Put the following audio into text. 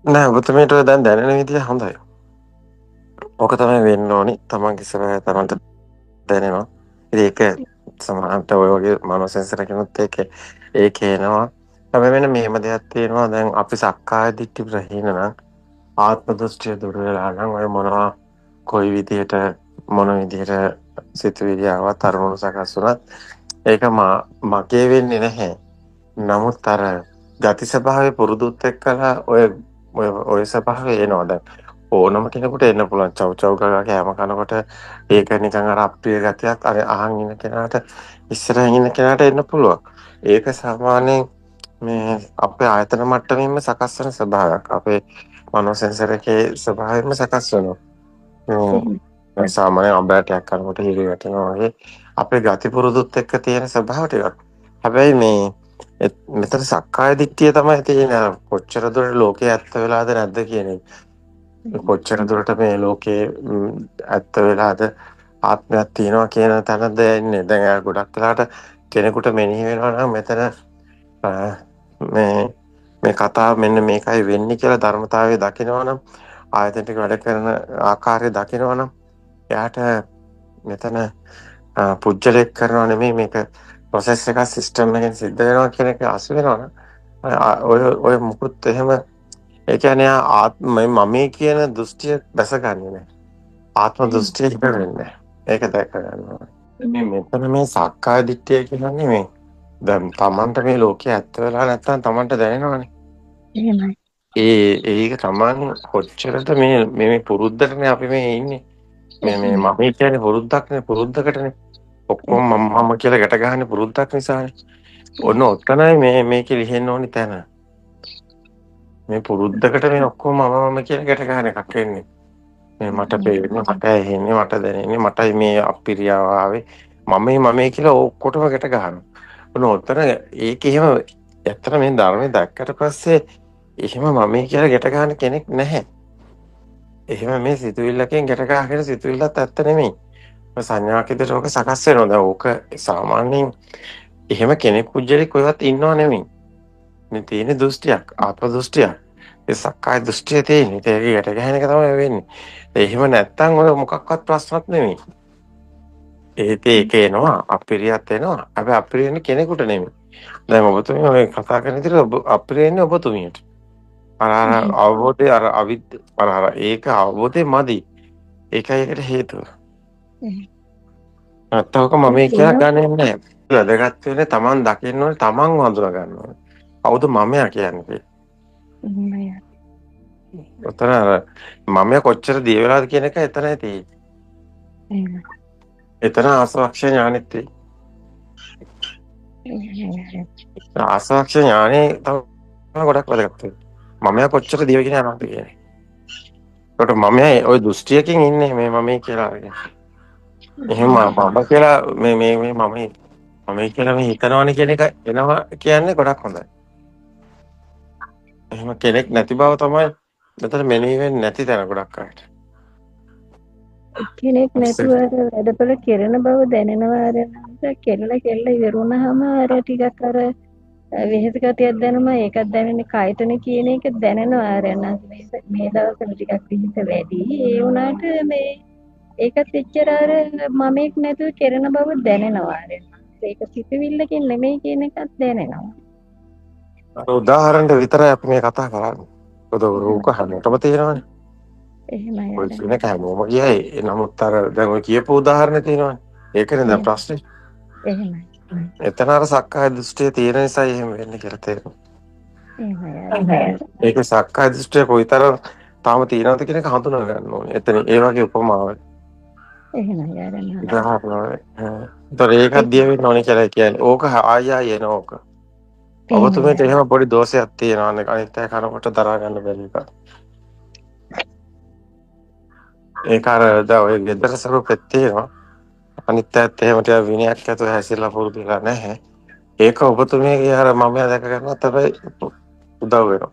නෑ ඔබතුමීට ඔය දැන් දැනෙන විදිය හොඳයි. ඕක තමයි වෙන්න ඕනි. තමන්ගේ ස්වභාවය තමන්ට දැනෙනවා. ඉතින් ඒක සමහරවිට ඔය වගේ මනෝසෙන්සර් එකකිනුත් ඒක එනවා. හැබැයි මෙන්න මෙහෙම දෙයක් තියෙනවා. දැන් අපි සක්කාය දිට්ඨි ප්‍රහීන නම් ආත්ම දෘෂ්ටිය දුර වෙලා නම් ඔය මොනවා කොයි විදියට මොන විදියට සිතුවිලි ආවත් අරමුණු සකස් වුණත් ඒක මගේ වෙන්නේ නැහැ. නමුත් අර ගති ස්වභාවය පුරුදුත් එක්කලා ඔය ස්වභාවය එනවා. දැන් ඕනම කෙනෙකුට එන්න පුළුවන්. චව් චව් ගාලා කෑම කනකොට ඒක නිකන් අර අප්‍රිය ගතියක් අර අහන් ඉන්න කෙනාට ඉස්සරහින් ඉන්න කෙනාට එන්න පුළුවන්. ඒක සාමාන්‍යයෙන් මේ අපේ ආයතන මට්ටමින්ම සකස් වෙන ස්වභාවයක්. අපේ මනෝ සෙන්සර් එකේ ස්වභාවයෙන්ම සකස් වෙනවා. සාමාන්‍ය අඹයටයක් කරනකොට හිරි වැටෙනවා වගේ අපේ ගති පුරුදුත් එක්ක තියෙන ස්වභාව ටිකක්. හැබැයි මෙතන සක්කාය දිට්ඨිය තමයි තියෙන. කොච්චර දුරට ලෝකේ ඇත්ත වෙලාද නැද්ද කියන එක. කොච්චර දුරට මේ ලෝකේ ඇත්ත වෙලාද ආත්මයක් තියෙනවා කියන තැනද ඉන්නේ. දැන් ගොඩක් වෙලාට කෙනෙකුට මෙනෙහි වෙනවා නම් මෙතන මේ කතාව මෙන්න මේකයි වෙන්නේ කියලා ධර්මතාවය දකිනවා නම් ආයතන ටික වැඩ කරන ආකාරය දකිනවා නම් එයාට මෙතන පුජ්‍යලෙක් කරනවා නෙමෙයි මේක ප්‍රොසෙස් එකක් සිස්ටම් එකෙන් සිද්ධ වෙනවා කියන එක අසු වෙනවනම් ඔය මුකුත් එහෙම ඒ කියන්නේ මමේ කියන දෘෂ්ටිය දැසගන්නේ නැහැ. ආත්ම දෘෂ්ටිය ඉපෙන්නේ නැහැ. ඒක දැක ගන්නවා. මෙතන මේ සක්කාය දිට්ඨිය කියන්නේ මේ දැන් Tamanට මේ ලෝකයේ ඇත්ත වෙලා නැත්නම් Tamanට දැනෙනවනේ. එහෙමයි. ඒක Taman කොච්චරද මේ පුරුද්දටනේ අපි මේ ඉන්නේ. මේ මම කියන්නේ පුරුද්දක්නේ පුරුද්දකටනේ. ඔක්කොම මම කියලා ගැට ගහන්නේ පුරුද්දක් නිසානේ. ඔන්න ඔතනයි මේකේ ලිහෙන්න ඕනි තැන. මේ පුරුද්දකට මේ ඔක්කොම මම කියලා ගැට ගන්න එකක් වෙන්නේ. මේ මට පේන්නේ මට ඇහෙන්නේ මට දැනෙන්නේ මටයි මේ අපිරියාව ආවේ මම කියලා ඔක්කොටම ගැට ගහනවා. ඔන්න ඔතන ඒක එහෙම ඇත්තට මේ ධර්මයේ දැක්කට පස්සේ එහෙම මම කියලා ගැට ගන්න කෙනෙක් නැහැ. එහෙම මේ සිතුවිල්ලකින් ගැට ගහගෙන සිතුවිල්ලත් ඇත්ත නෙමෙයි. සංඥාවක් විදිහට ඕක සකස් වෙනවා. දැන් ඕක සාමාන්‍යයෙන් එහෙම කෙනෙක් පුජ්‍යලෙක් කොහෙවත් ඉන්නව නෙමෙයි. මේ තියෙන දෘෂ්ටියක් ආත්ම දෘෂ්ටියක්. ඒ සක්කාය දෘෂ්ටිය තියෙන. ඒක යට ගහන එක තමයි වෙන්නේ. එහෙම නැත්තම් ඔය මොකක්වත් ප්‍රශ්නත් නෙමෙයි. ඒක එනවා අපිරියත් එනවා. හැබැයි අපිරියන්නේ කෙනෙකුට නෙමෙයි. දැන් ඔබතුමිය ඔය කතා කරන විදිහට ඔබ අපිරියන්නේ ඔබතුමියට. අර අවබෝධය අර ඒක අවබෝධය මදි. ඒකයි ඒකට හේතුව. නැත්තවක මම කියලා ගන්නෙ නැහැ. වැදගත් වෙන්නේ Taman දකින්න ඕනේ Taman වඳුනා ගන්න ඕනේ. කවුද මමයා කියන්නේ? ඔතන අර මමයා කොච්චර දිය වෙලාද කියන එක එතනයි තියෙන්නේ. එතන ආසවක්ෂ ඥානෙත් තියෙන්නේ. ආසවක්ෂ ඥානෙ තමයි ගොඩක් වැදගත් වෙන්නේ. මමයා කොච්චර දියවගෙන යනවද කියන්නේ. ඒකට මමයා ওই දෘෂ්ටියකින් ඉන්නේ මේ මමයි කියලා කියන්නේ. එහෙම මම කියලා මේ මම කියලා මේ හිතනවනේ කියන එක එනවා කියන්නේ ගොඩක් හොඳයි. එහෙම කෙනෙක් නැති බව තමයි මෙතන මෙනෙහි වෙන්නේ නැති තැන ගොඩක් අයට. කෙනෙක් නැතුව වැඩපළ කෙරෙන බව දැනෙනවා කෙල්ල ඉවරුනහම අර ටිකක් අර වෙහෙස ගතියක් දැනුම ඒකත් දැනෙන්නේ කයටනේ කියන එක දැනෙනවා මේ දවස්වල ටිකක් විහිස වැඩි ඒ වුණාට මේ ඒකත් එච්චර අර මමෙක් නැතුව කෙරෙන බව දැනෙනවා ඒක සිතුවිල්ලකින් නෙමෙයි කියන එකත් දැනෙනවා. උදාහරණයක් විතරයි අපි මේ කතා කරන්නේ. පොත රූප හැමෝටම තියෙනවානේ. එහෙමයි. ඔය කියන එක හැමෝම කියයි. නමුත් අර දැන් ඔය කියපු උදාහරණ තියෙනවානේ. ඒකනේ දැන් ප්‍රශ්නේ. එහෙමයි. එතන අර සක්කාය දෘෂ්ටිය තියෙන නිසා එහෙම වෙන්නේ කියලා තේරෙනවා. එහෙමයි. ඒක සක්කාය දෘෂ්ටිය කොයිතරම් තාම තියෙනවද කියන එක හඳුනා ගන්න ඕනේ. එතන ඒ වගේ උපමාවක්. එහෙමයි ආරම්භ. ඒතර ඒකත් දිය වෙන්න ඕනේ කියලා කියන්නේ. ඕක ආයෙ එන ඕක. ඔබතුමීට එහෙම පොඩි දෝෂයක් තියෙනවානේ අනිත් අය කනකොට දරා ගන්න බැරි එක. ඒක අර දැන් ඔය ගෙදර ස්වරූපෙත් තියෙනවා. අනිත් අයත් එහෙම ටික විනයක් ඇතුව හැසිරලා පුරුදු වෙලා නැහැ. ඒක ඔබතුමීගේ අර මමයා දැක ගන්නත් හැබැයි උදව් වෙනවා.